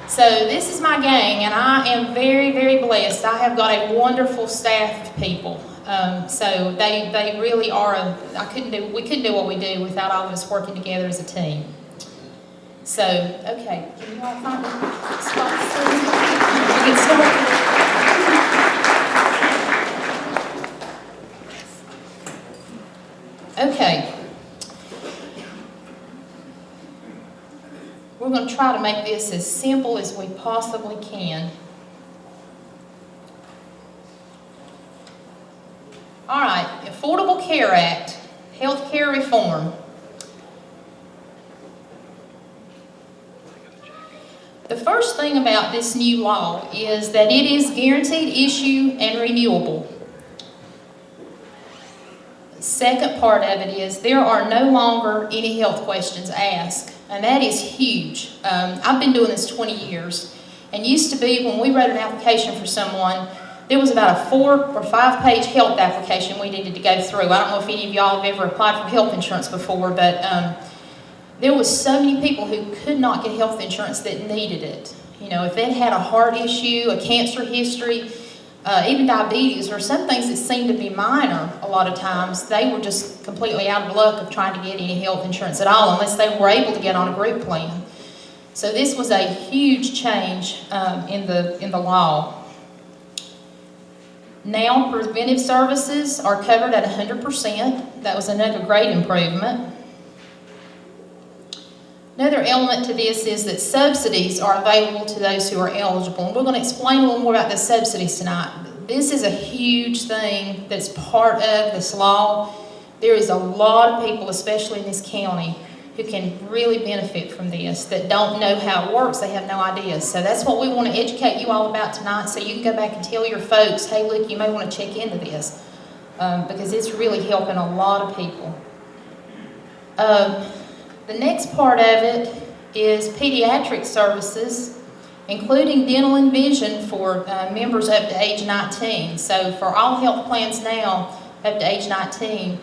So this is my gang, and I am very, very blessed. I have got a wonderful staff of people. So they really are. We couldn't do what we do without all of us working together as a team. So, okay, can you all find a spot so we get started? Okay. We're going to try to make this as simple as we possibly can. All right, Affordable Care Act, health care reform. The first thing about this new law is that it is guaranteed issue and renewable. The second part of it is there are no longer any health questions asked, and that is huge. I've been doing this 20 years, and used to be when we wrote an application for someone, there was about a 4 or 5 page health application we needed to go through. I don't know if any of y'all have ever applied for health insurance before, but there was so many people who could not get health insurance that needed it. You know, if they had a heart issue, a cancer history, even diabetes, or some things that seemed to be minor a lot of times, they were just completely out of luck of trying to get any health insurance at all unless they were able to get on a group plan. So this was a huge change in the law. Now preventive services are covered at 100%. That was another great improvement. Another element to this is that subsidies are available to those who are eligible. And we're going to explain a little more about the subsidies tonight. This is a huge thing that's part of this law. There is a lot of people, especially in this county, who can really benefit from this, that don't know how it works. They have no idea. So that's what we want to educate you all about tonight, so you can go back and tell your folks, hey, look, you may want to check into this, because it's really helping a lot of people. The next part of it is pediatric services, including dental and vision for members up to age 19. So for all health plans now, up to age 19,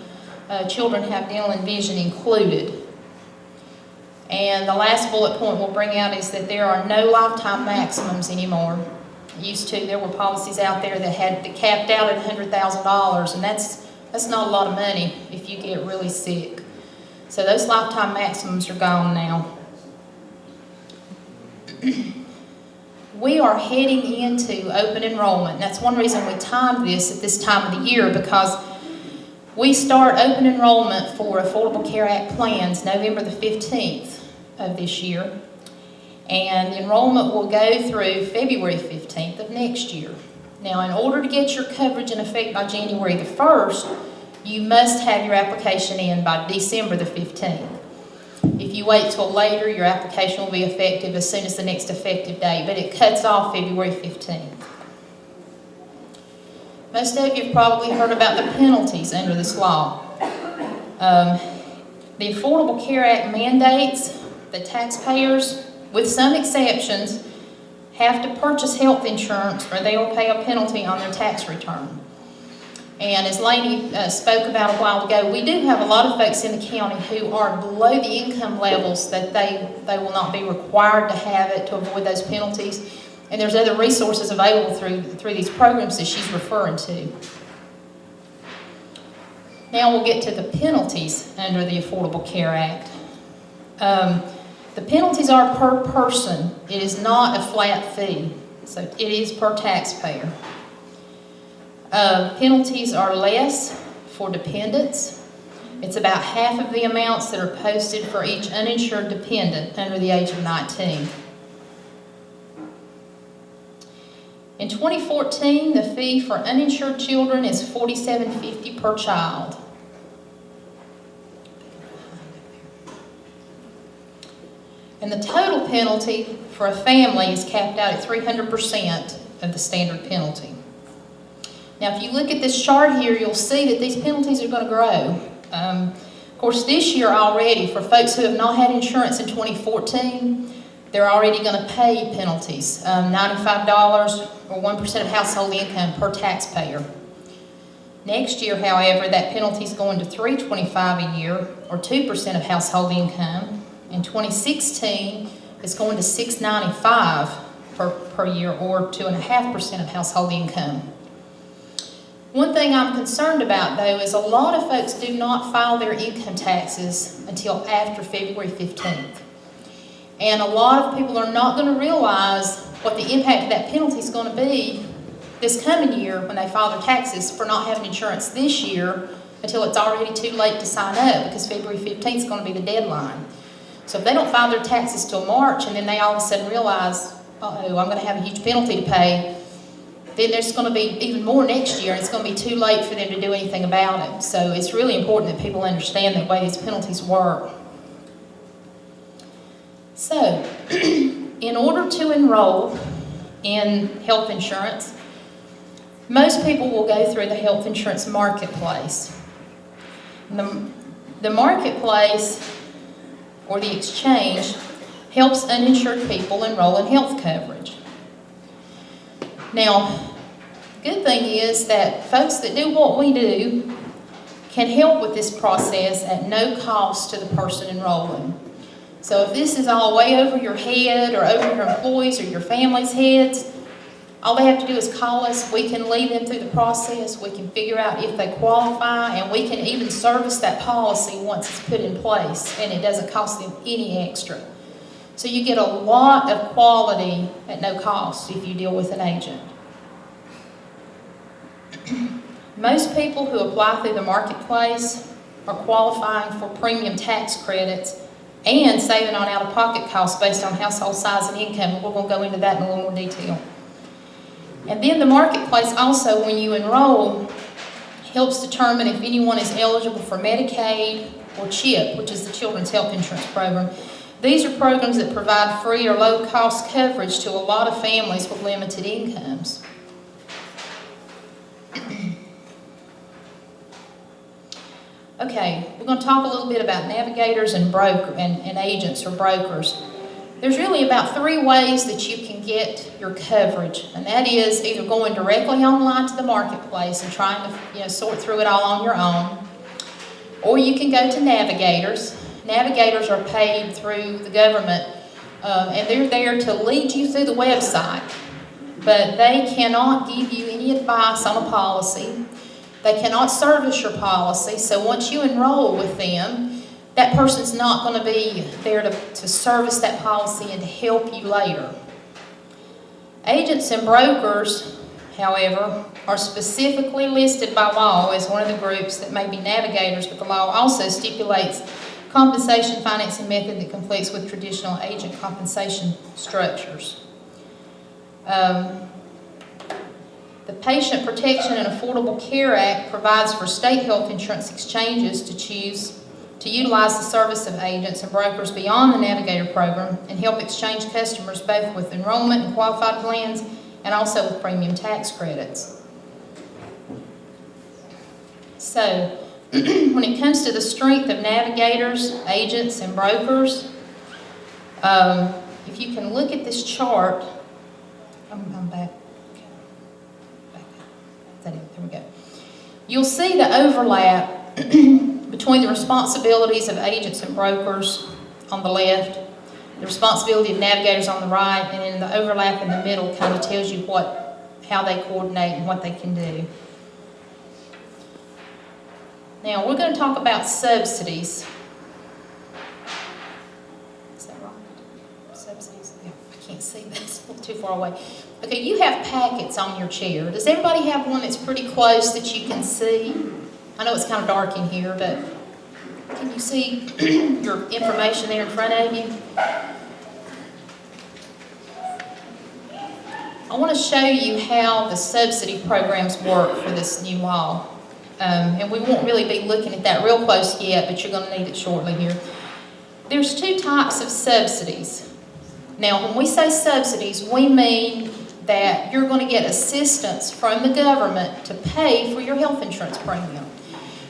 children have dental and vision included. And the last bullet point we'll bring out is that there are no lifetime maximums anymore. Used to, there were policies out there that had capped out at $100,000, and that's not a lot of money if you get really sick. So those lifetime maximums are gone now. We are heading into open enrollment. That's one reason we timed this at this time of the year, because we start open enrollment for Affordable Care Act plans November the 15th of this year. And enrollment will go through February 15th of next year. Now, in order to get your coverage in effect by January the 1st, you must have your application in by December the 15th. If you wait till later, your application will be effective as soon as the next effective date, but it cuts off February 15th. Most of you have probably heard about the penalties under this law. The Affordable Care Act mandates that taxpayers, with some exceptions, have to purchase health insurance or they will pay a penalty on their tax return. And as Lainey spoke about a while ago, we do have a lot of folks in the county who are below the income levels that they will not be required to have it to avoid those penalties. And there's other resources available through these programs that she's referring to. Now we'll get to the penalties under the Affordable Care Act. The penalties are per person. It is not a flat fee, so it is per taxpayer. Penalties are less for dependents. It's about half of the amounts that are posted for each uninsured dependent under the age of 19. In 2014, the fee for uninsured children is $47.50 per child. And the total penalty for a family is capped out at 300% of the standard penalty. Now, if you look at this chart here, you'll see that these penalties are going to grow. Of course, this year already, for folks who have not had insurance in 2014, they're already going to pay penalties, $95 or 1% of household income per taxpayer. Next year, however, that penalty is going to $325 a year, or 2% of household income. In 2016, is going to $695 per year, or 2.5% of household income. One thing I'm concerned about, though, is a lot of folks do not file their income taxes until after February 15th. And a lot of people are not going to realize what the impact of that penalty is going to be this coming year when they file their taxes for not having insurance this year until it's already too late to sign up, because February 15th is going to be the deadline. So if they don't file their taxes till March and then they all of a sudden realize, uh-oh, I'm going to have a huge penalty to pay, then there's going to be even more next year, and it's going to be too late for them to do anything about it. So it's really important that people understand the way these penalties work. So, in order to enroll in health insurance, most people will go through the health insurance marketplace. The marketplace, or the exchange, helps uninsured people enroll in health coverage. Now, the good thing is that folks that do what we do can help with this process at no cost to the person enrolling. So if this is all way over your head or over your employees or your family's heads, all they have to do is call us. We can lead them through the process. We can figure out if they qualify, and we can even service that policy once it's put in place, and it doesn't cost them any extra. So you get a lot of quality at no cost if you deal with an agent. Most people who apply through the marketplace are qualifying for premium tax credits and saving on out-of-pocket costs based on household size and income. We're going to go into that in a little more detail. And then the marketplace also, when you enroll, helps determine if anyone is eligible for Medicaid or CHIP, which is the Children's Health Insurance Program. These are programs that provide free or low-cost coverage to a lot of families with limited incomes. Okay, we're going to talk a little bit about navigators and agents or brokers. There's really about 3 ways that you can get your coverage, and that is either going directly online to the marketplace and trying to sort through it all on your own, or you can go to navigators. Navigators are paid through the government, and they're there to lead you through the website, but they cannot give you any advice on a policy. They cannot service your policy, so once you enroll with them, that person's not going to be there to service that policy and to help you later. Agents and brokers, however, are specifically listed by law as one of the groups that may be navigators, but the law also stipulates compensation financing method that conflicts with traditional agent compensation structures. The Patient Protection and Affordable Care Act provides for state health insurance exchanges to choose to utilize the service of agents and brokers beyond the Navigator program and help exchange customers both with enrollment in qualified plans and also with premium tax credits. So, when it comes to the strength of navigators, agents, and brokers, if you can look at this chart, I'm back. There we go. You'll see the overlap between the responsibilities of agents and brokers on the left, the responsibility of navigators on the right, and then the overlap in the middle kind of tells you how they coordinate and what they can do. Now, we're going to talk about subsidies. Is that right? Subsidies? Yeah, I can't see that. It's a little too far away. Okay, you have packets on your chair. Does everybody have one that's pretty close that you can see? I know it's kind of dark in here, but can you see your information there in front of you? I want to show you how the subsidy programs work for this new law. And we won't really be looking at that real close yet, but you're going to need it shortly here. There's 2 types of subsidies. Now, when we say subsidies, we mean that you're going to get assistance from the government to pay for your health insurance premium.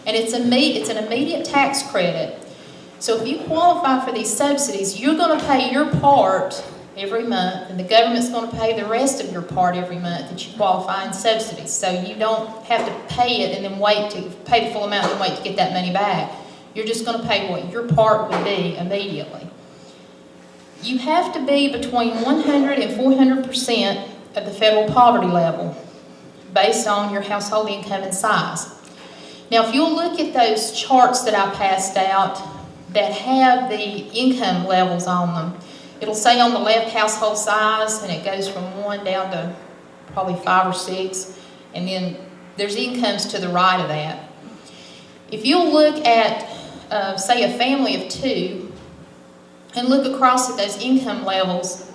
And it's an immediate tax credit. So if you qualify for these subsidies, you're going to pay your part every month, and the government's going to pay the rest of your part every month that you qualify in subsidies. So you don't have to pay it and then wait to pay the full amount and wait to get that money back. You're just going to pay what your part would be immediately. you have to be between 100 and 400% of the federal poverty level based on your household income and size. Now, if you'll look at those charts that I passed out that have the income levels on them, it'll say on the left household size, and it goes from 1 down to probably 5 or 6, and then there's incomes to the right of that. If you'll look at, say, a family of 2, and look across at those income levels,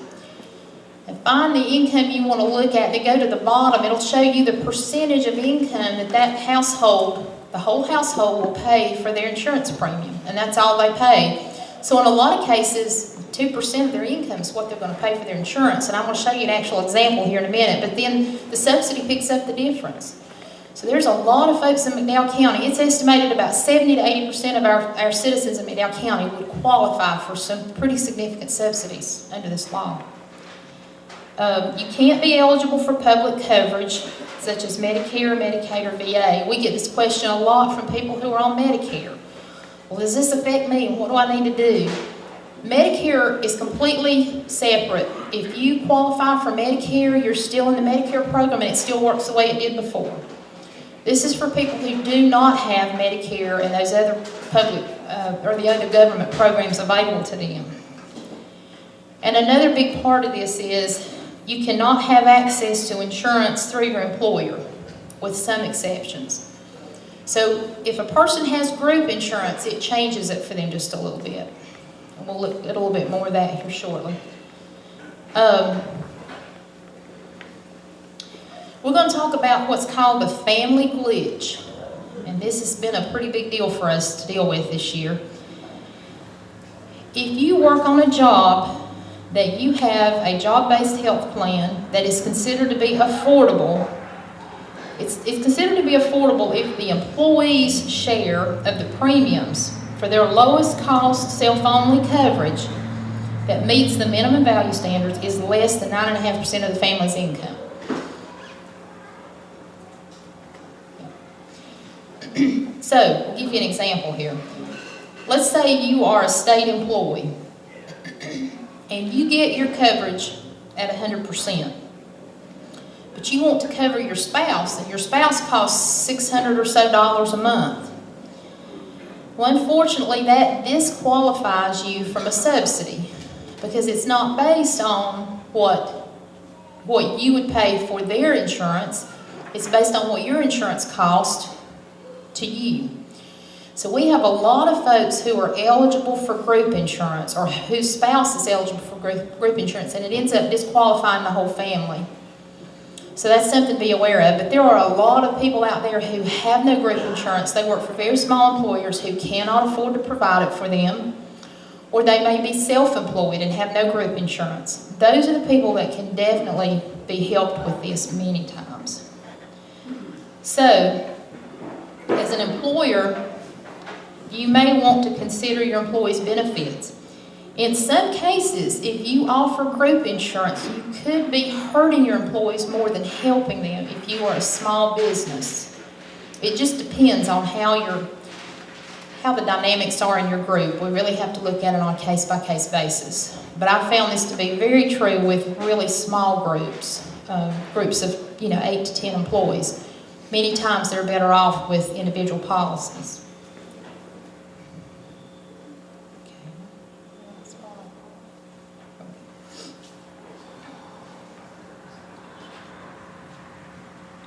and find the income you want to look at, then go to the bottom, it'll show you the percentage of income that household, the whole household, will pay for their insurance premium, and that's all they pay. So in a lot of cases, 2% of their income is what they're going to pay for their insurance, and I'm going to show you an actual example here in a minute, but then the subsidy picks up the difference. So there's a lot of folks in McDowell County. It's estimated about 70 to 80% of our citizens in McDowell County would qualify for some pretty significant subsidies under this law. You can't be eligible for public coverage, such as Medicare, Medicaid, or VA. We get this question a lot from people who are on Medicare. Well, does this affect me? What do I need to do? Medicare is completely separate. If you qualify for Medicare, you're still in the Medicare program and it still works the way it did before. This is for people who do not have Medicare and those other public or the other government programs available to them. And another big part of this is you cannot have access to insurance through your employer, with some exceptions. So if a person has group insurance, it changes it for them just a little bit. And we'll look at a little bit more of that here shortly. We're going to talk about what's called the family glitch. And this has been a pretty big deal for us to deal with this year. If you work on a job that you have a job-based health plan that is considered to be affordable, it's considered to be affordable if the employee's share of the premiums for their lowest cost self-only coverage that meets the minimum value standards is less than 9.5% of the family's income. So, I'll give you an example here. Let's say you are a state employee and you get your coverage at 100%. But you want to cover your spouse, and your spouse costs $600 or so a month. Well, unfortunately, that disqualifies you from a subsidy because it's not based on what you would pay for their insurance. It's based on what your insurance costs to you. So we have a lot of folks who are eligible for group insurance or whose spouse is eligible for group insurance, and it ends up disqualifying the whole family. So that's something to be aware of. But there are a lot of people out there who have no group insurance. They work for very small employers who cannot afford to provide it for them, or they may be self-employed and have no group insurance. Those are the people that can definitely be helped with this many times. So, as an employer, you may want to consider your employees' benefits. In some cases, if you offer group insurance, you could be hurting your employees more than helping them if you are a small business. It just depends on how the dynamics are in your group. We really have to look at it on a case-by-case basis. But I found this to be very true with really small groups, groups of 8 to 10 employees. Many times they're better off with individual policies.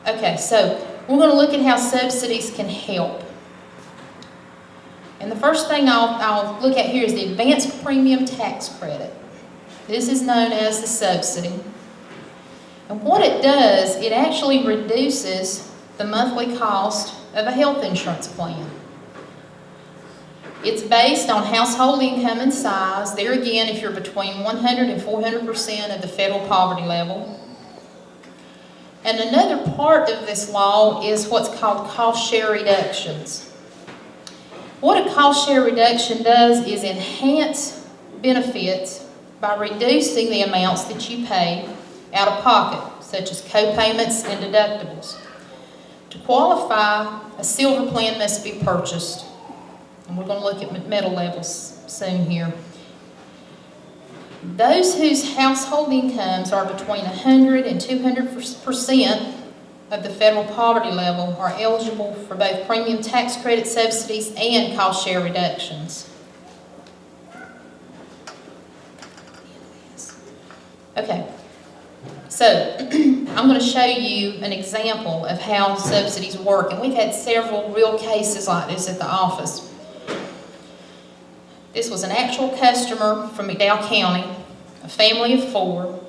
Okay, so we're going to look at how subsidies can help. And the first thing I'll look at here is the advanced premium tax credit. This is known as the subsidy. And what it does, it actually reduces the monthly cost of a health insurance plan. It's based on household income and size. There again, if you're between 100 and 400% of the federal poverty level. And another part of this law is what's called cost share reductions. What a cost share reduction does is enhance benefits by reducing the amounts that you pay out of pocket, such as co-payments and deductibles. To qualify, a silver plan must be purchased. And we're going to look at metal levels soon here. Those whose household incomes are between 100 and 200% of the federal poverty level are eligible for both premium tax credit subsidies and cost share reductions. Okay, so I'm going to show you an example of how subsidies work, and we've had several real cases like this at the office. This was an actual customer from McDowell County, a family of 4.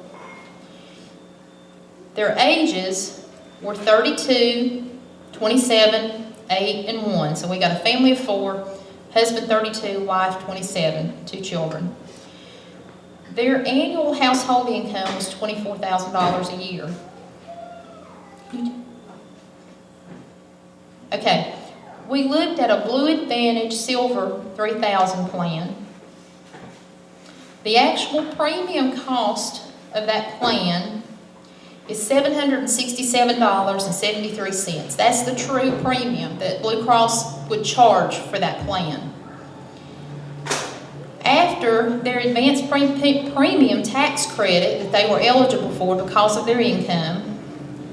Their ages were 32, 27, 8, and 1. So we got a family of 4, husband 32, wife 27, 2 children. Their annual household income was $24,000 a year. Okay, we looked at a Blue Advantage Silver 3000 plan. The actual premium cost of that plan is $767.73. That's the true premium that Blue Cross would charge for that plan. After their advanced premium tax credit that they were eligible for because of their income,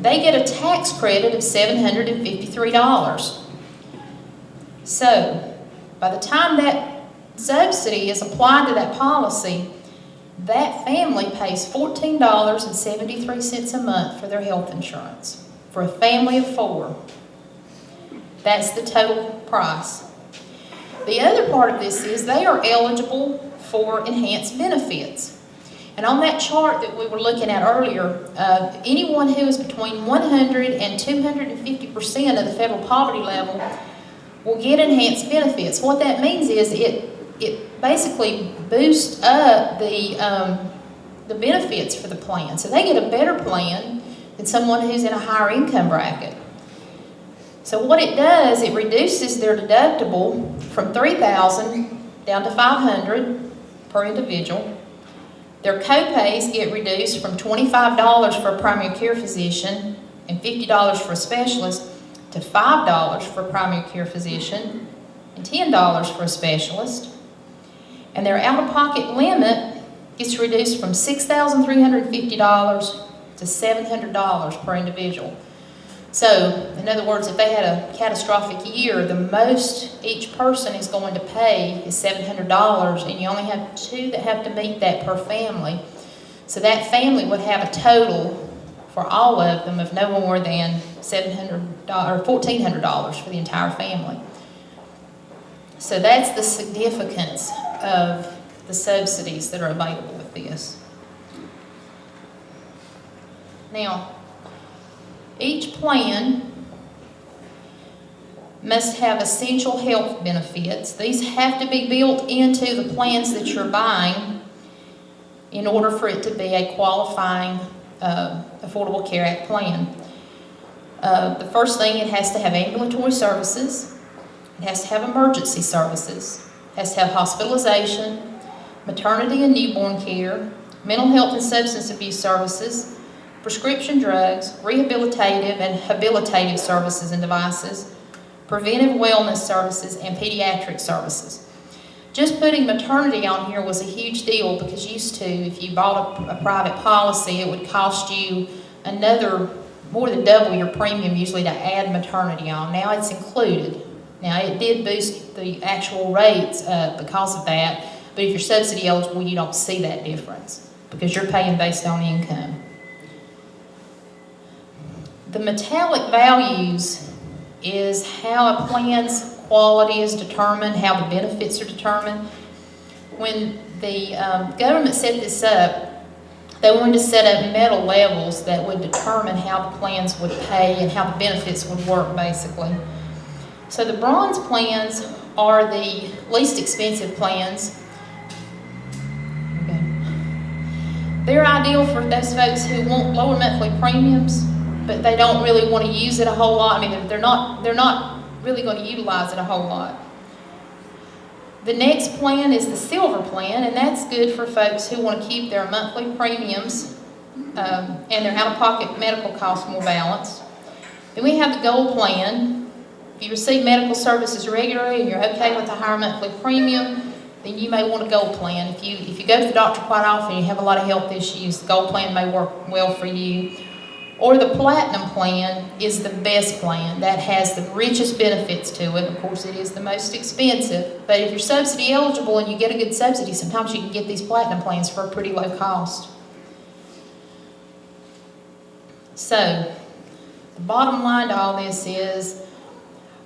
they get a tax credit of $753. So, by the time that subsidy is applied to that policy, that family pays $14.73 a month for their health insurance for a family of 4. That's the total price. The other part of this is they are eligible for enhanced benefits. And on that chart that we were looking at earlier, anyone who is between 100 and 250% of the federal poverty level will get enhanced benefits. What that means is it basically boosts up the benefits for the plan. So they get a better plan than someone who's in a higher income bracket. So what it does, it reduces their deductible from $3,000 down to $500 per individual. Their co-pays get reduced from $25 for a primary care physician and $50 for a specialist to $5 for a primary care physician and $10 for a specialist. And their out-of-pocket limit gets reduced from $6,350 to $700 per individual. So, in other words, if they had a catastrophic year, the most each person is going to pay is $700, and you only have 2 that have to meet that per family. So that family would have a total for all of them of no more than $700 or $1,400 for the entire family. So that's the significance of the subsidies that are available with this. Now, each plan must have essential health benefits. These have to be built into the plans that you're buying in order for it to be a qualifying Affordable Care Act plan. The first thing, it has to have ambulatory services. It has to have emergency services. It has to have hospitalization, maternity and newborn care, mental health and substance abuse services, prescription drugs, rehabilitative and habilitative services and devices, preventive wellness services, and pediatric services. Just putting maternity on here was a huge deal because used to, if you bought a private policy, it would cost you more than double your premium usually to add maternity on. Now it's included. Now it did boost the actual rates because of that, but if you're subsidy eligible, you don't see that difference because you're paying based on income. The metallic values is how a plan's quality is determined, how the benefits are determined. When the government set this up, they wanted to set up metal levels that would determine how the plans would pay and how the benefits would work, basically. So the bronze plans are the least expensive plans. Okay. They're ideal for those folks who want lower monthly premiums, but they don't really want to use it a whole lot. I mean, they're not really going to utilize it a whole lot. The next plan is the silver plan, and that's good for folks who want to keep their monthly premiums and their out-of-pocket medical costs more balanced. Then we have the gold plan. If you receive medical services regularly and you're okay with a higher monthly premium, then you may want a gold plan. If you go to the doctor quite often and you have a lot of health issues, the gold plan may work well for you. Or the platinum plan is the best plan. That has the richest benefits to it. Of course, it is the most expensive. But if you're subsidy eligible and you get a good subsidy, sometimes you can get these platinum plans for a pretty low cost. So, the bottom line to all this is,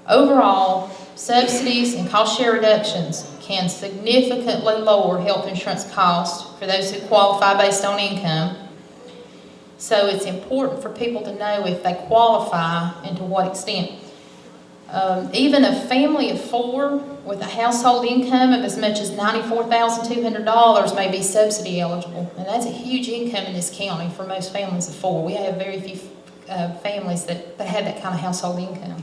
overall, subsidies and cost share reductions can significantly lower health insurance costs for those who qualify based on income. So it's important for people to know if they qualify and to what extent. Even a family of 4 with a household income of as much as $94,200 may be subsidy eligible. And that's a huge income in this county for most families of 4. We have very few families that have that kind of household income.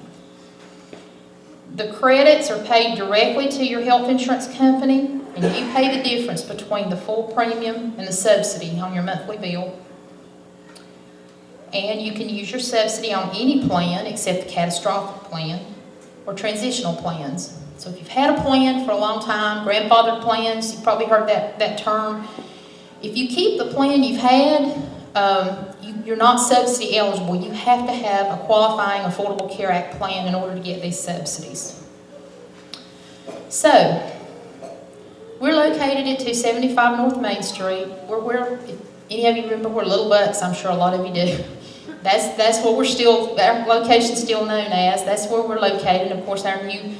The credits are paid directly to your health insurance company, and you pay the difference between the full premium and the subsidy on your monthly bill. And you can use your subsidy on any plan except the catastrophic plan or transitional plans. So if you've had a plan for a long time, grandfathered plans, you've probably heard that term. If you keep the plan you've had, you're not subsidy eligible. You have to have a qualifying Affordable Care Act plan in order to get these subsidies. So, we're located at 275 North Main Street. If any of you remember where Little Bucks, I'm sure a lot of you do. That's what our location's still known as. That's where we're located. Of course, our new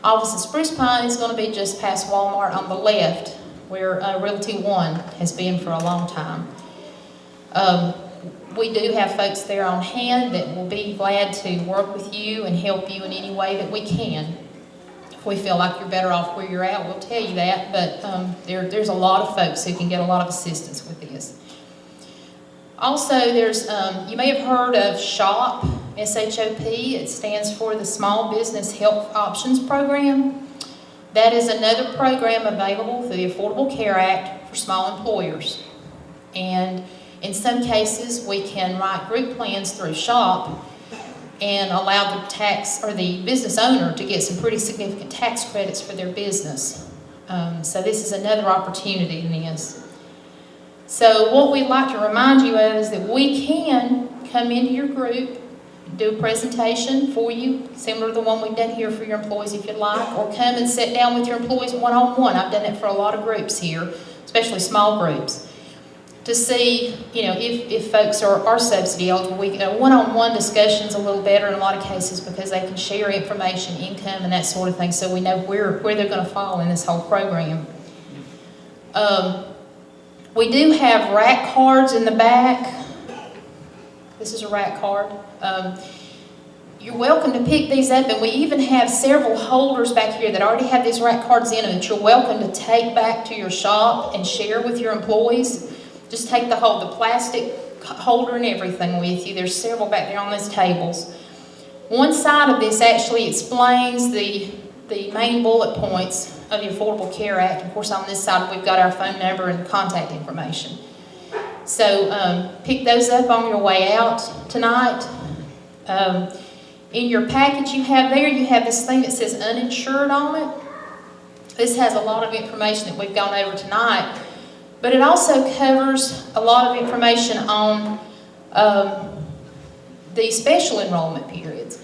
office in Spruce Pine is going to be just past Walmart on the left, where Realty One has been for a long time. We do have folks there on hand that will be glad to work with you and help you in any way that we can. If we feel like you're better off where you're at, we'll tell you that, but there's a lot of folks who can get a lot of assistance with this. Also, you may have heard of SHOP, S-H-O-P. It stands for the Small Business Health Options Program. That is another program available through the Affordable Care Act for small employers. And in some cases, we can write group plans through SHOP and allow the business owner to get some pretty significant tax credits for their business. So this is another opportunity in this. So what we'd like to remind you of is that we can come into your group, do a presentation for you, similar to the one we've done here for your employees if you'd like, or come and sit down with your employees one-on-one. I've done it for a lot of groups here, especially small groups, to see, if folks are subsidy eligible. One-on-one discussion's a little better in a lot of cases because they can share information, income, and that sort of thing, so we know where they're going to fall in this whole program. We do have rack cards in the back. This is a rack card. You're welcome to pick these up, and we even have several holders back here that already have these rack cards in them that you're welcome to take back to your shop and share with your employees. Just take the plastic holder and everything with you. There's several back there on those tables. One side of this actually explains the main bullet points of the Affordable Care Act. Of course, on this side, we've got our phone number and contact information. So pick those up on your way out tonight. In your package you have this thing that says uninsured on it. This has a lot of information that we've gone over tonight, but it also covers a lot of information on the special enrollment periods.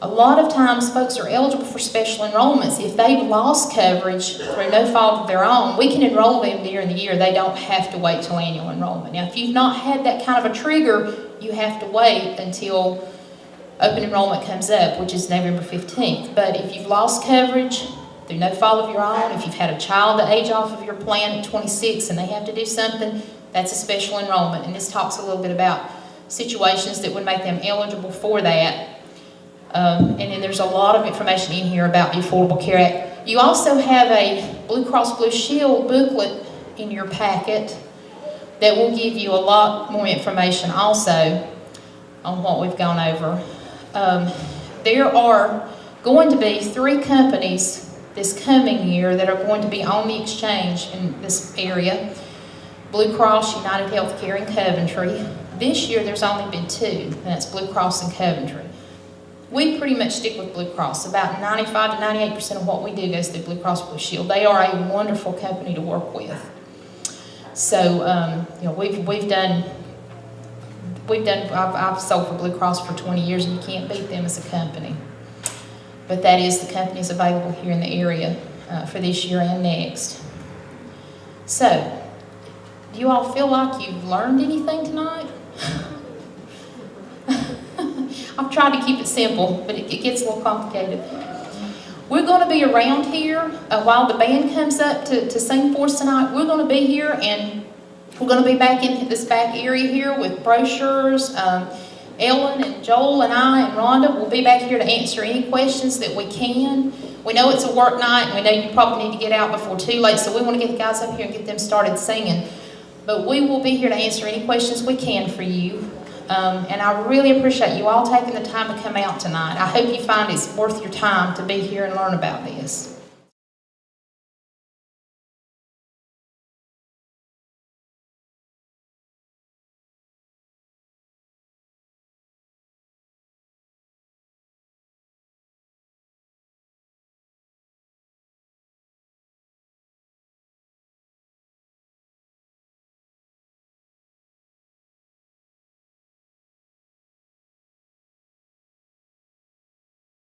A lot of times folks are eligible for special enrollments. If they've lost coverage through no fault of their own, we can enroll them during the year. They don't have to wait till annual enrollment. Now, if you've not had that kind of a trigger, you have to wait until open enrollment comes up, which is November 15th. But if you've lost coverage through no fault of your own, if you've had a child to age off of your plan at 26 and they have to do something, that's a special enrollment. And this talks a little bit about situations that would make them eligible for that. And then there's a lot of information in here about the Affordable Care Act. You also have a Blue Cross Blue Shield booklet in your packet that will give you a lot more information also on what we've gone over. There are going to be 3 companies this coming year that are going to be on the exchange in this area. Blue Cross, United Healthcare, and Coventry. This year there's only been 2, and that's Blue Cross and Coventry. we pretty much stick with Blue Cross. About 95 to 98% of what we do goes through Blue Cross Blue Shield. They are a wonderful company to work with. So, you know, I've sold for Blue Cross for 20 years, and you can't beat them as a company. But that is the companies available here in the area for this year and next. So, do you all feel like you've learned anything tonight? I've tried to keep it simple, but it gets a little complicated. We're going to be around here while the band comes up to sing for us tonight. We're going to be here, and we're going to be back in this back area here with brochures. Ellen and Joel and I and Rhonda will be back here to answer any questions that we can. We know it's a work night, and we know you probably need to get out before too late, so we want to get the guys up here and get them started singing. But we will be here to answer any questions we can for you. And I really appreciate you all taking the time to come out tonight. I hope you find it's worth your time to be here and learn about this.